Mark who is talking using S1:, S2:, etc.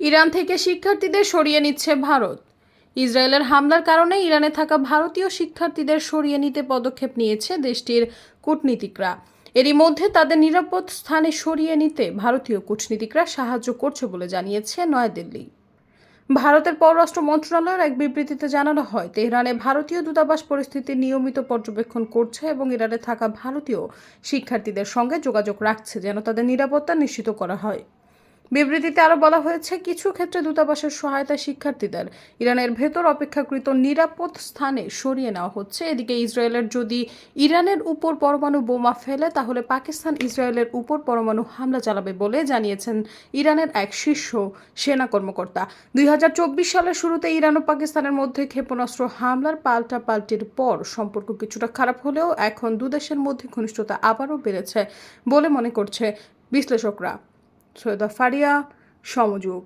S1: Iran থেকে শিক্ষার্থীদের সরিয়ে নিচ্ছে ভারত। ইসরায়েলের হামলার কারণে ইরানে থাকা ভারতীয় শিক্ষার্থীদের সরিয়ে নিতে পদক্ষেপ নিয়েছে দেশটির কূটনীতিকরা। এরই মধ্যে তাদের নিরাপদ স্থানে সরিয়ে নিতে ভারতীয় কূটনীতিকরা সাহায্য করছে বলে জানিয়েছে নয়াদিল্লি। ভারতের পররাষ্ট্র মন্ত্রণালয়ের এক বিবৃতিতে জানানো হয়, তেহরানে ভারতীয় দূতাবাস পরিস্থিতির নিয়মিত পর্যবেক্ষণ করছে এবং ইরানে থাকা ভারতীয় শিক্ষার্থীদের সঙ্গে যোগাযোগ রাখছে যেন তাদের নিরাপত্তা নিশ্চিত করা হয়। বিবৃতিতে আরও বলা হয়েছে, কিছু ক্ষেত্রে দূতাবাসের সহায়তায় শিক্ষার্থীদের ইরানের ভেতর অপেক্ষাকৃত নিরাপদ স্থানে সরিয়ে নেওয়া হচ্ছে। এদিকে ইসরায়েলের যদি ইরানের উপর পরমাণু বোমা ফেলে তাহলে পাকিস্তান ইসরায়েলের উপর পরমাণু হামলা চালাবে বলে জানিয়েছেন ইরানের এক শীর্ষ সেনা কর্মকর্তা। 2024 সালের শুরুতে ইরান ও পাকিস্তানের মধ্যে ক্ষেপণাস্ত্র হামলার পাল্টাপাল্টির পর সম্পর্ক কিছুটা খারাপ হলেও এখন দুদেশের মধ্যে ঘনিষ্ঠতা আবারও বেড়েছে বলে মনে করছে বিশ্লেষকরা। সৈয়দা ফারিয়া, সমযোগ।